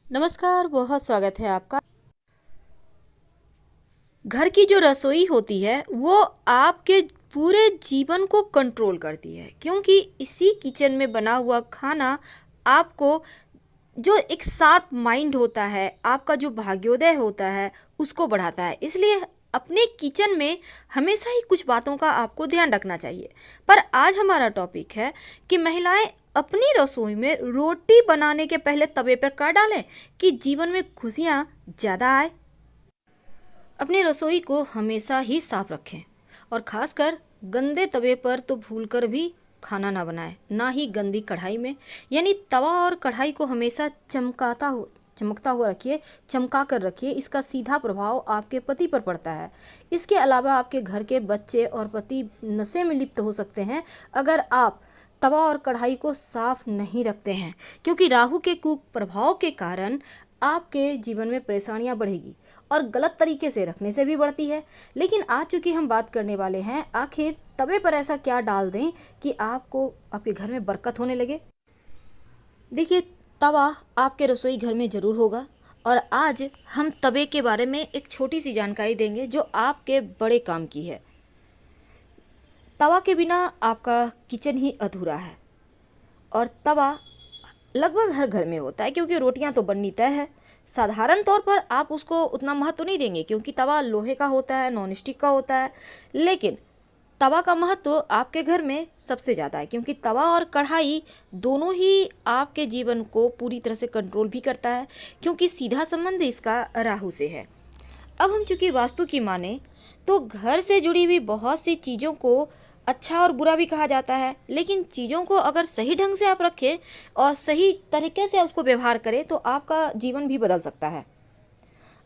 नमस्कार, बहुत स्वागत है आपका। घर की जो रसोई होती है वो आपके पूरे जीवन को कंट्रोल करती है, क्योंकि इसी किचन में बना हुआ खाना आपको जो एक शार्प माइंड होता है, आपका जो भाग्योदय होता है, उसको बढ़ाता है। इसलिए अपने किचन में हमेशा ही कुछ बातों का आपको ध्यान रखना चाहिए। पर आज हमारा टॉपिक है कि महिलाएं अपनी रसोई में रोटी बनाने के पहले तवे पर क्या डालें कि जीवन में खुशियां ज़्यादा आए। अपनी रसोई को हमेशा ही साफ रखें और खासकर गंदे तवे पर तो भूलकर भी खाना ना बनाएं, ना ही गंदी कढ़ाई में। यानी तवा और कढ़ाई को हमेशा चमकता हुआ रखिए, चमका कर रखिए। इसका सीधा प्रभाव आपके पति पर पड़ता है। इसके अलावा आपके घर के बच्चे और पति नशे में लिप्त हो सकते हैं अगर आप तवा और कढ़ाई को साफ नहीं रखते हैं, क्योंकि राहु के कुप्रभाव के कारण आपके जीवन में परेशानियां बढ़ेगी और गलत तरीके से रखने से भी बढ़ती है। लेकिन आज चूंकि हम बात करने वाले हैं आखिर तवे पर ऐसा क्या डाल दें कि आपको आपके घर में बरकत होने लगे। देखिए, तवा आपके रसोई घर में ज़रूर होगा और आज हम तवे के बारे में एक छोटी सी जानकारी देंगे जो आपके बड़े काम की है। तवा के बिना आपका किचन ही अधूरा है और तवा लगभग हर घर में होता है, क्योंकि रोटियां तो बननी तय है। साधारण तौर पर आप उसको उतना महत्व नहीं देंगे क्योंकि तवा लोहे का होता है, नॉन स्टिक का होता है। लेकिन तवा का महत्व आपके घर में सबसे ज़्यादा है, क्योंकि तवा और कढ़ाई दोनों ही आपके जीवन को पूरी तरह से कंट्रोल भी करता है, क्योंकि सीधा संबंध इसका राहु से है। अब हम चूंकि वास्तु की माने तो घर से जुड़ी हुई बहुत सी चीज़ों को अच्छा और बुरा भी कहा जाता है, लेकिन चीज़ों को अगर सही ढंग से आप रखें और सही तरीके से उसको व्यवहार करें तो आपका जीवन भी बदल सकता है।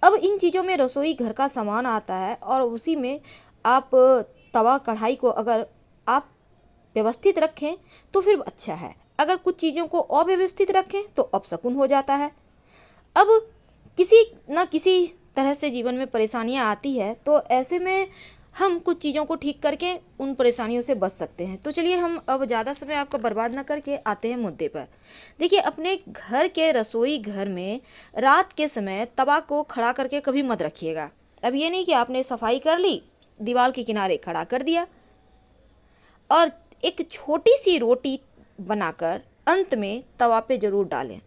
अब इन चीज़ों में रसोई घर का सामान आता है और उसी में आप तवा कढ़ाई को अगर आप व्यवस्थित रखें तो फिर अच्छा है। अगर कुछ चीज़ों को अव्यवस्थित रखें तो अपशकुन हो जाता है। अब किसी न किसी तरह से जीवन में परेशानियां आती है, तो ऐसे में हम कुछ चीज़ों को ठीक करके उन परेशानियों से बच सकते हैं। तो चलिए हम अब ज़्यादा समय आपका बर्बाद न करके आते हैं मुद्दे पर। देखिए, अपने घर के रसोई घर में रात के समय तवा को खड़ा करके कभी मत रखिएगा। अब ये नहीं कि आपने सफाई कर ली, दीवार के किनारे खड़ा कर दिया। और एक छोटी सी रोटी बनाकर अंत में तवा पे ज़रूर डालें।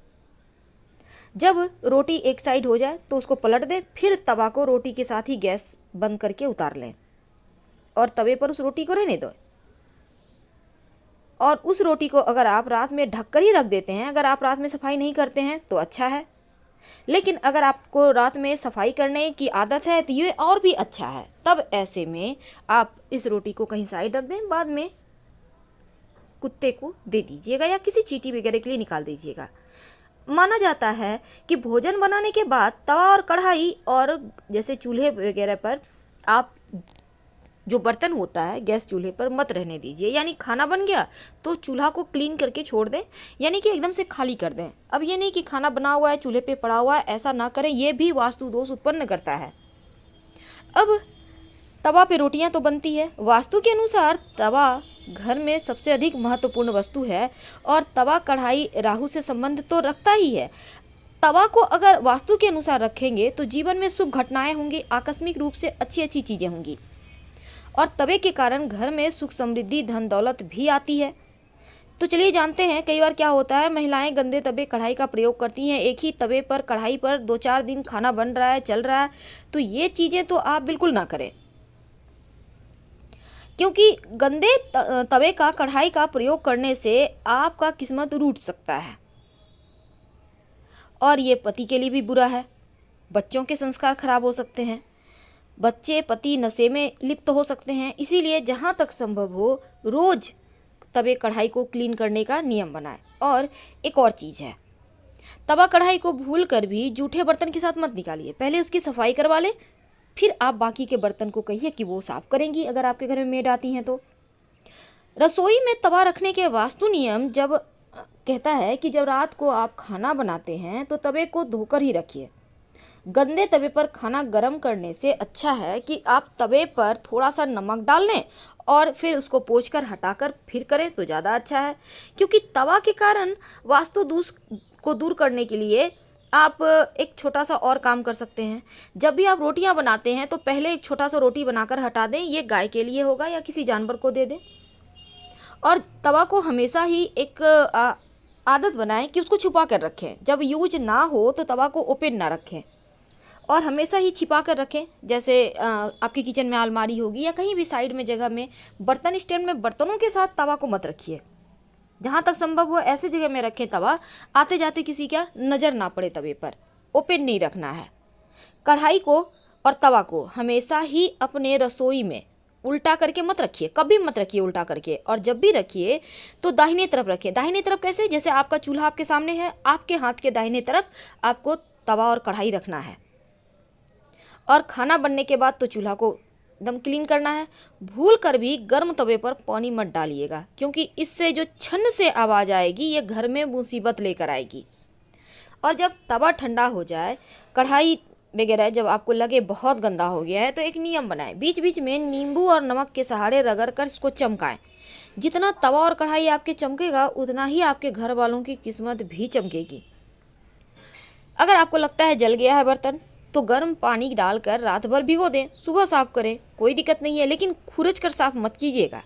जब रोटी एक साइड हो जाए तो उसको पलट दें, फिर तवा को रोटी के साथ ही गैस बंद करके उतार लें और तवे पर उस रोटी को रहने दो। और उस रोटी को अगर आप रात में ढक कर ही रख देते हैं, अगर आप रात में सफाई नहीं करते हैं तो अच्छा है। लेकिन अगर आपको रात में सफाई करने की आदत है तो ये और भी अच्छा है। तब ऐसे में आप इस रोटी को कहीं साइड रख दें, बाद में कुत्ते को दे दीजिएगा या किसी चींटी वगैरह के लिए निकाल दीजिएगा। माना जाता है कि भोजन बनाने के बाद तवा और कढ़ाई और जैसे चूल्हे वगैरह पर आप जो बर्तन होता है गैस चूल्हे पर मत रहने दीजिए। यानी खाना बन गया तो चूल्हा को क्लीन करके छोड़ दें, यानी कि एकदम से खाली कर दें। अब ये नहीं कि खाना बना हुआ है चूल्हे पे पड़ा हुआ है, ऐसा ना करें, ये भी वास्तु दोष उत्पन्न करता है। अब तवा पे रोटियां तो बनती है। वास्तु के अनुसार तवा घर में सबसे अधिक महत्वपूर्ण वस्तु है और तवा कढ़ाई राहु से संबंध तो रखता ही है। तवा को अगर वास्तु के अनुसार रखेंगे तो जीवन में शुभ घटनाएं होंगी, आकस्मिक रूप से अच्छी अच्छी चीज़ें होंगी और तवे के कारण घर में सुख समृद्धि धन दौलत भी आती है। तो चलिए जानते हैं कई बार क्या होता है, महिलाएं गंदे तवे कढ़ाई का प्रयोग करती हैं। एक ही तवे पर कढ़ाई पर 2-4 दिन खाना बन रहा है, चल रहा है, तो ये चीज़ें तो आप बिल्कुल ना करें, क्योंकि गंदे तवे का कढ़ाई का प्रयोग करने से आपका किस्मत रूठ सकता है और ये पति के लिए भी बुरा है। बच्चों के संस्कार खराब हो सकते हैं, बच्चे पति नशे में लिप्त हो सकते हैं। इसीलिए जहाँ तक संभव हो रोज तवे कढ़ाई को क्लीन करने का नियम बनाएं। और एक और चीज़ है, तवा कढ़ाई को भूल कर भी जूठे बर्तन के साथ मत निकालिए। पहले उसकी सफाई करवा लें, फिर आप बाकी के बर्तन को कहिए कि वो साफ करेंगी अगर आपके घर में मेड आती हैं तो। रसोई में तवा रखने के वास्तु नियम जब कहता है कि जब रात को आप खाना बनाते हैं तो तवे को धोकर ही रखिए। गंदे तवे पर खाना गर्म करने से अच्छा है कि आप तवे पर थोड़ा सा नमक डाल लें और फिर उसको पोंछकर हटाकर फिर करें तो ज़्यादा अच्छा है, क्योंकि तवा के कारण वास्तु दोष को दूर करने के लिए आप एक छोटा सा और काम कर सकते हैं। जब भी आप रोटियां बनाते हैं तो पहले एक छोटा सा रोटी बनाकर हटा दें, ये गाय के लिए होगा या किसी जानवर को दे दें। और तवा को हमेशा ही एक आदत बनाएं कि उसको छुपा कर रखें। जब यूज ना हो तो तवा को ओपन ना रखें और हमेशा ही छिपा कर रखें। जैसे आपकी किचन में अलमारी होगी या कहीं भी साइड में जगह में, बर्तन स्टैंड में बर्तनों के साथ तवा को मत रखिए। जहाँ तक संभव हो ऐसे जगह में रखें तवा, आते जाते किसी का नज़र ना पड़े तवे पर। ओपन नहीं रखना है। कढ़ाई को और तवा को हमेशा ही अपने रसोई में उल्टा करके मत रखिए, कभी मत रखिए उल्टा करके। और जब भी रखिए तो दाहिने तरफ रखिए। दाहिने तरफ कैसे? जैसे आपका चूल्हा आपके सामने है, आपके हाथ के दाहिने तरफ आपको तवा और कढ़ाई रखना है। और खाना बनने के बाद तो चूल्हा को एकदम क्लीन करना है। भूल कर भी गर्म तवे पर पानी मत डालिएगा, क्योंकि इससे जो छन से आवाज़ आएगी ये घर में मुसीबत लेकर आएगी। और जब तवा ठंडा हो जाए, कढ़ाई वगैरह जब आपको लगे बहुत गंदा हो गया है, तो एक नियम बनाएं, बीच बीच में नींबू और नमक के सहारे रगड़ कर इसको चमकाएं। जितना तवा और कढ़ाई आपके चमकेगा उतना ही आपके घर वालों की किस्मत भी चमकेगी। अगर आपको लगता है जल गया है बर्तन, तो गर्म पानी डालकर रात भर भिगो दें, सुबह साफ करें, कोई दिक्कत नहीं है। लेकिन खुरच कर साफ मत कीजिएगा,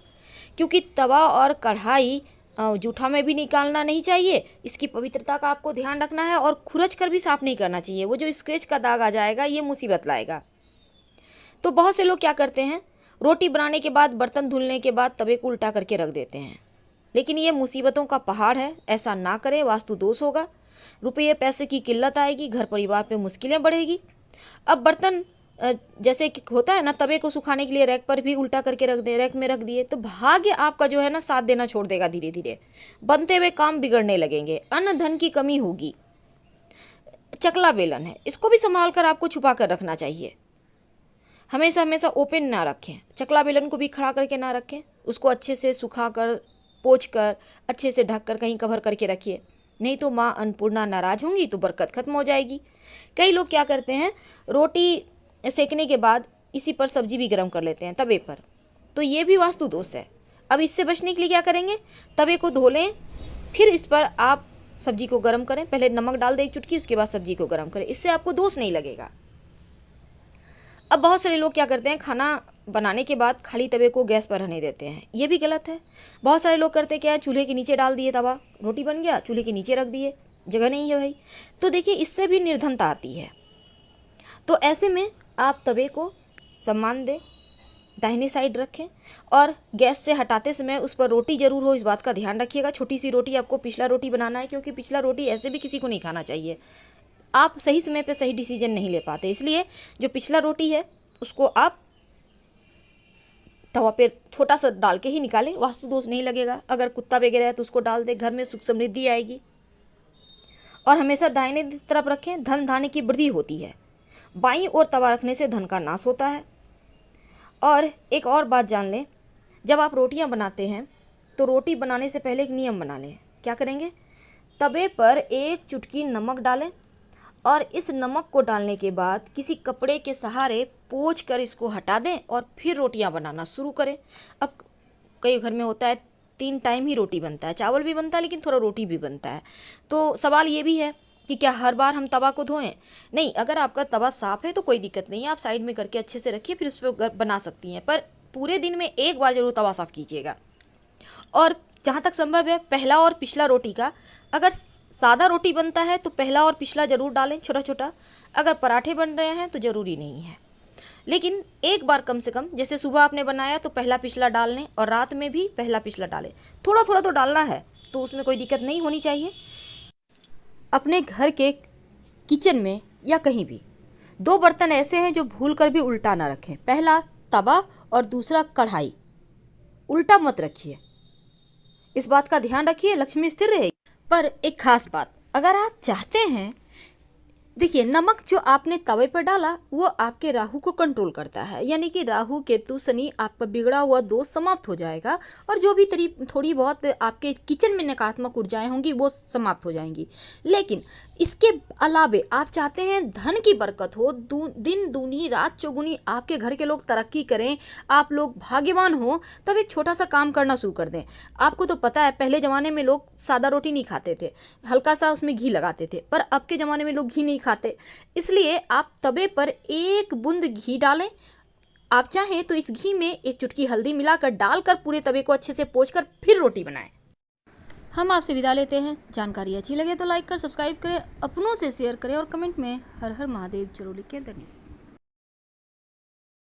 क्योंकि तवा और कढ़ाई जूठा में भी निकालना नहीं चाहिए। इसकी पवित्रता का आपको ध्यान रखना है और खुरच कर भी साफ नहीं करना चाहिए। वो जो स्क्रैच का दाग आ जाएगा ये मुसीबत लाएगा। तो बहुत से लोग क्या करते हैं, रोटी बनाने के बाद, बर्तन धुलने के बाद तवे को उल्टा करके रख देते हैं। लेकिन ये मुसीबतों का पहाड़ है, ऐसा ना करें, वास्तु दोष होगा, रुपये पैसे की किल्लत आएगी, घर परिवार पे मुश्किलें बढ़ेगी। अब बर्तन जैसे कि होता है ना, तवे को सुखाने के लिए रैक पर भी उल्टा करके रख दे, रैक में रख दिए, तो भाग्य आपका जो है ना साथ देना छोड़ देगा। धीरे धीरे बनते हुए काम बिगड़ने लगेंगे, अन्न धन की कमी होगी। चकला बेलन है, इसको भी संभाल कर आपको छुपा कर रखना चाहिए। हमेशा हमेशा ओपन ना रखें। चकला बेलन को भी खड़ा करके ना रखें, उसको अच्छे से सुखा कर, पोंछ कर, अच्छे से ढक कर कहीं कवर करके रखिए, नहीं तो माँ अन्नपूर्णा नाराज होंगी तो बरकत खत्म हो जाएगी। कई लोग क्या करते हैं, रोटी सेकने के बाद इसी पर सब्जी भी गर्म कर लेते हैं तवे पर, तो ये भी वास्तु दोष है। अब इससे बचने के लिए क्या करेंगे, तवे को धो लें, फिर इस पर आप सब्जी को गर्म करें। पहले नमक डाल दें एक चुटकी, उसके बाद सब्जी को गर्म करें, इससे आपको दोष नहीं लगेगा। अब बहुत सारे लोग क्या करते हैं, खाना बनाने के बाद खाली तवे को गैस पर रहने देते हैं, ये भी गलत है। बहुत सारे लोग करते क्या है, चूल्हे के नीचे डाल दिए तवा, रोटी बन गया, चूल्हे के नीचे रख दिए, जगह नहीं है भाई। तो देखिए इससे भी निर्धनता आती है। तो ऐसे में आप तवे को सम्मान दें, दाहिने साइड रखें और गैस से हटाते समय उस पर रोटी ज़रूर हो, इस बात का ध्यान रखिएगा। छोटी सी रोटी आपको पिछला रोटी बनाना है, क्योंकि पिछला रोटी ऐसे भी किसी को नहीं खाना चाहिए। आप सही समय पे सही डिसीजन नहीं ले पाते, इसलिए जो पिछला रोटी है उसको आप तवा पे छोटा सा डाल के ही निकालें, वास्तु दोष नहीं लगेगा। अगर कुत्ता वगैरह है तो उसको डाल दें, घर में सुख समृद्धि आएगी। और हमेशा दाहिने तरफ रखें, धन धान्य की वृद्धि होती है। बाईं ओर तवा रखने से धन का नाश होता है। और एक और बात जान लें, जब आप रोटियां बनाते हैं तो रोटी बनाने से पहले एक नियम बना लें। क्या करेंगे, तवे पर एक चुटकी नमक डालें और इस नमक को डालने के बाद किसी कपड़े के सहारे पोंछ कर इसको हटा दें और फिर रोटियां बनाना शुरू करें। अब कई घर में होता है 3 टाइम ही रोटी बनता है, चावल भी बनता है लेकिन थोड़ा रोटी भी बनता है। तो सवाल ये भी है कि क्या हर बार हम तवा को धोएं? नहीं, अगर आपका तवा साफ़ है तो कोई दिक्कत नहीं है, आप साइड में करके अच्छे से रखिए, फिर उस पर बना सकती हैं। पर पूरे दिन में एक बार ज़रूर तवा साफ़ कीजिएगा। और जहाँ तक संभव है पहला और पिछला रोटी का, अगर सादा रोटी बनता है तो पहला और पिछला ज़रूर डालें छोटा छोटा। अगर पराठे बन रहे हैं तो ज़रूरी नहीं है, लेकिन एक बार कम से कम, जैसे सुबह आपने बनाया तो पहला पिछला डाल लें और रात में भी पहला पिछला डालें। थोड़ा थोड़ा तो डालना है, तो उसमें कोई दिक्कत नहीं होनी चाहिए। अपने घर के किचन में या कहीं भी 2 बर्तन ऐसे हैं जो भूल कर भी उल्टा ना रखें। पहला तवा और दूसरा कढ़ाई, उल्टा मत रखिए, इस बात का ध्यान रखिए, लक्ष्मी स्थिर रहेगी। पर एक खास बात, अगर आप चाहते हैं देखिए, नमक जो आपने तवे पर डाला वो आपके राहु को कंट्रोल करता है, यानी कि राहु केतु शनि आपका बिगड़ा हुआ दोष समाप्त हो जाएगा और जो भी थोड़ी बहुत आपके किचन में नकारात्मक ऊर्जाएं होंगी वो समाप्त हो जाएंगी। लेकिन इसके अलावे आप चाहते हैं धन की बरकत हो, दिन दूनी रात चौगुनी आपके घर के लोग तरक्की करें, आप लोग भाग्यवान हो, तब एक छोटा सा काम करना शुरू कर दें। आपको तो पता है पहले ज़माने में लोग सादा रोटी नहीं खाते थे, हल्का सा उसमें घी लगाते थे, पर अब के ज़माने में लोग घी नहीं खाते। इसलिए आप तवे पर एक बूंद घी डालें। आप चाहें तो इस घी में एक चुटकी हल्दी मिलाकर डालकर पूरे तवे को अच्छे से पोंछकर फिर रोटी बनाएं। हम आपसे विदा लेते हैं। जानकारी अच्छी लगे तो लाइक कर सब्सक्राइब करें, अपनों से शेयर करें और कमेंट में हर हर महादेव जरूर लिखें। धन्यवाद।